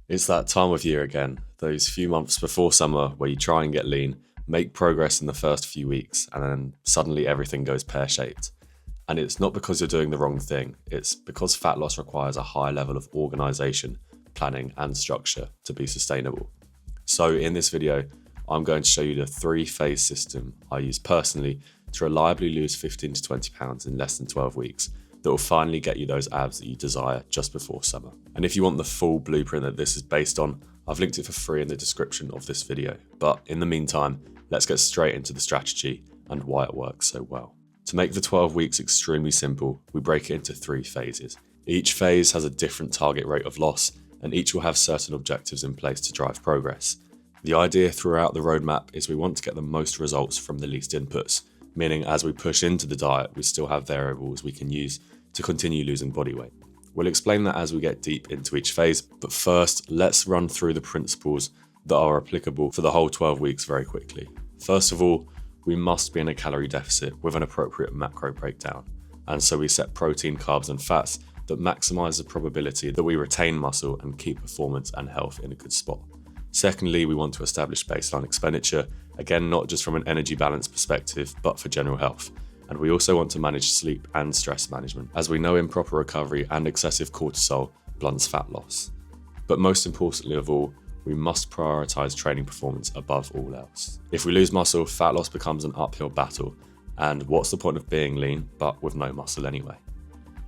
It's that time of year again, those few months before summer where you try and get lean, make progress in the first few weeks, and then suddenly everything goes pear-shaped. And it's not because you're doing the wrong thing, it's because fat loss requires a high level of organisation, planning, and structure to be sustainable. So in this video, I'm going to show you the 3-phase system I use personally to reliably lose 15 to 20 pounds in less than 12 weeks that will finally get you those abs that you desire just before summer. And if you want the full blueprint that this is based on, I've linked it for free in the description of this video. But in the meantime, let's get straight into the strategy and why it works so well. To make the 12 weeks extremely simple, we break it into 3 phases. Each phase has a different target rate of loss, and each will have certain objectives in place to drive progress. The idea throughout the roadmap is we want to get the most results from the least inputs, meaning as we push into the diet, we still have variables we can use to continue losing body weight. We'll explain that as we get deep into each phase, but first, let's run through the principles that are applicable for the whole 12 weeks very quickly. First of all, we must be in a calorie deficit with an appropriate macro breakdown, and so we set protein, carbs, and fats that maximize the probability that we retain muscle and keep performance and health in a good spot. Secondly, we want to establish baseline expenditure, again not just from an energy balance perspective, but for general health. And we also want to manage sleep and stress management, as we know improper recovery and excessive cortisol blunts fat loss. But most importantly of all, we must prioritize training performance above all else. If we lose muscle, fat loss becomes an uphill battle, and what's the point of being lean but with no muscle anyway?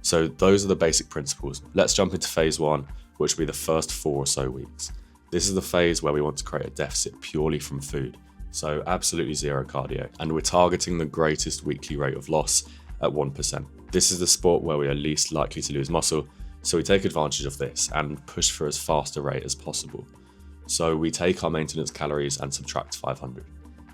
So those are the basic principles. Let's jump into phase 1, which will be the first 4 or so weeks. This is the phase where we want to create a deficit purely from food, so absolutely zero cardio, and we're targeting the greatest weekly rate of loss at 1%. This is the sport where we are least likely to lose muscle, so we take advantage of this and push for as fast a rate as possible. So we take our maintenance calories and subtract 500.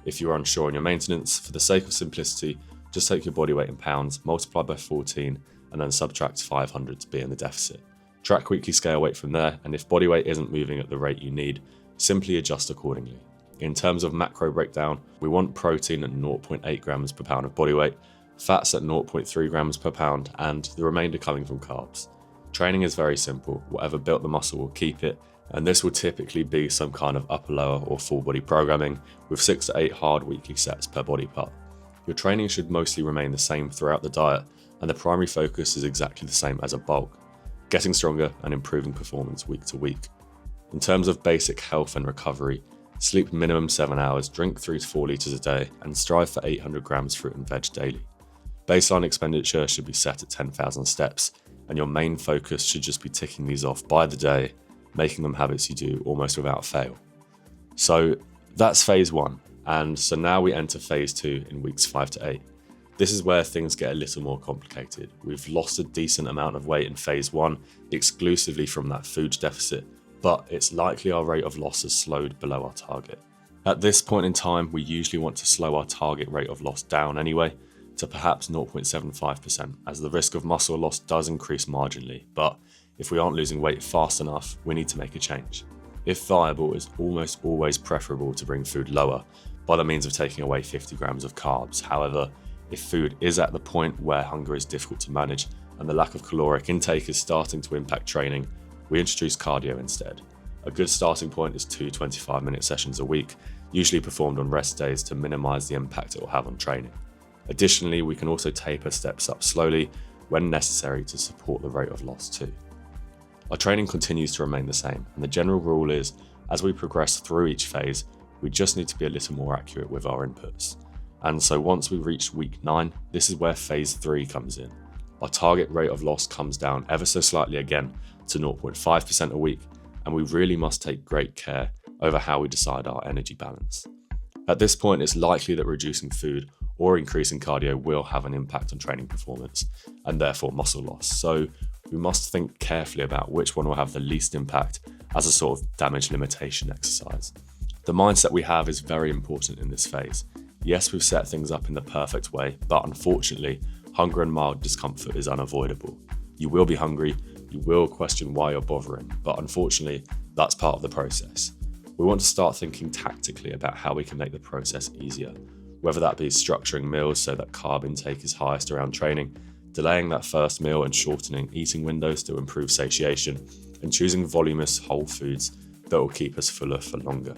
If you're unsure on your maintenance, for the sake of simplicity, just take your body weight in pounds, multiply by 14, and then subtract 500 to be in the deficit. Track weekly scale weight from there, and if body weight isn't moving at the rate you need, simply adjust accordingly. In terms of macro breakdown, we want protein at 0.8 grams per pound of body weight, fats at 0.3 grams per pound, and the remainder coming from carbs. Training is very simple. Whatever built the muscle will keep it, and this will typically be some kind of upper, lower, or full body programming with 6 to 8 hard weekly sets per body part. Your training should mostly remain the same throughout the diet, and the primary focus is exactly the same as a bulk, getting stronger and improving performance week to week. In terms of basic health and recovery, sleep minimum 7 hours, drink 3 to 4 litres a day, and strive for 800 grams fruit and veg daily. Baseline expenditure should be set at 10,000 steps, and your main focus should just be ticking these off by the day, making them habits you do almost without fail. So that's phase 1, and so now we enter phase 2 in weeks 5 to 8. This is where things get a little more complicated. We've lost a decent amount of weight in phase 1 exclusively from that food deficit, but it's likely our rate of loss has slowed below our target. At this point in time, we usually want to slow our target rate of loss down anyway to perhaps 0.75%, as the risk of muscle loss does increase marginally, but if we aren't losing weight fast enough, we need to make a change. If viable, it's almost always preferable to bring food lower by the means of taking away 50 grams of carbs. However, if food is at the point where hunger is difficult to manage and the lack of caloric intake is starting to impact training, we introduce cardio instead. A good starting point is 2 25-minute sessions a week, usually performed on rest days to minimize the impact it will have on training. Additionally, we can also taper steps up slowly when necessary to support the rate of loss too. Our training continues to remain the same, and the general rule is, as we progress through each phase, we just need to be a little more accurate with our inputs. And so once we reach week 9, this is where phase 3 comes in. Our target rate of loss comes down ever so slightly again to 0.5% a week, and we really must take great care over how we decide our energy balance. At this point, it's likely that reducing food or increasing cardio will have an impact on training performance and therefore muscle loss. So we must think carefully about which one will have the least impact as a sort of damage limitation exercise. The mindset we have is very important in this phase. Yes, we've set things up in the perfect way, but unfortunately, hunger and mild discomfort is unavoidable. You will be hungry, you will question why you're bothering, but unfortunately, that's part of the process. We want to start thinking tactically about how we can make the process easier, whether that be structuring meals so that carb intake is highest around training, delaying that first meal and shortening eating windows to improve satiation, and choosing voluminous whole foods that will keep us fuller for longer.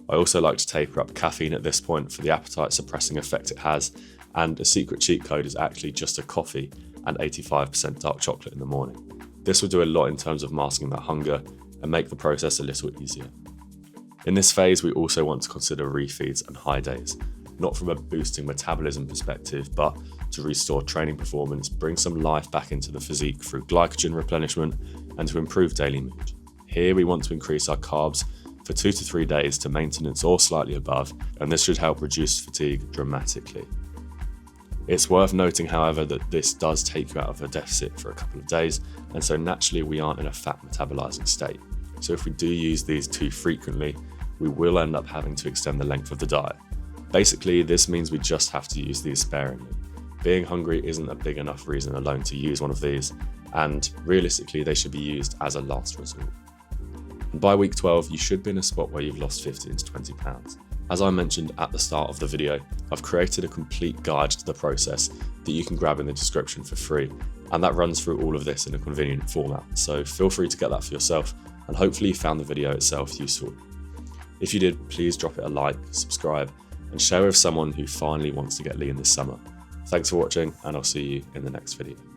I also like to taper up caffeine at this point for the appetite suppressing effect it has, and a secret cheat code is actually just a coffee and 85% dark chocolate in the morning. This will do a lot in terms of masking that hunger and make the process a little easier. In this phase, we also want to consider refeeds and high days, not from a boosting metabolism perspective, but to restore training performance, bring some life back into the physique through glycogen replenishment, and to improve daily mood. Here we want to increase our carbs for 2 to 3 days to maintenance or slightly above, and this should help reduce fatigue dramatically. It's worth noting, however, that this does take you out of a deficit for a couple of days, and so naturally we aren't in a fat metabolizing state. So if we do use these too frequently, we will end up having to extend the length of the diet. Basically, this means we just have to use these sparingly. Being hungry isn't a big enough reason alone to use one of these, and realistically they should be used as a last resort. And by week 12, you should be in a spot where you've lost 15 to 20 pounds. As I mentioned at the start of the video, I've created a complete guide to the process that you can grab in the description for free, and that runs through all of this in a convenient format, so feel free to get that for yourself, and hopefully you found the video itself useful. If you did, please drop it a like, subscribe, and share with someone who finally wants to get lean this summer. Thanks for watching, and I'll see you in the next video.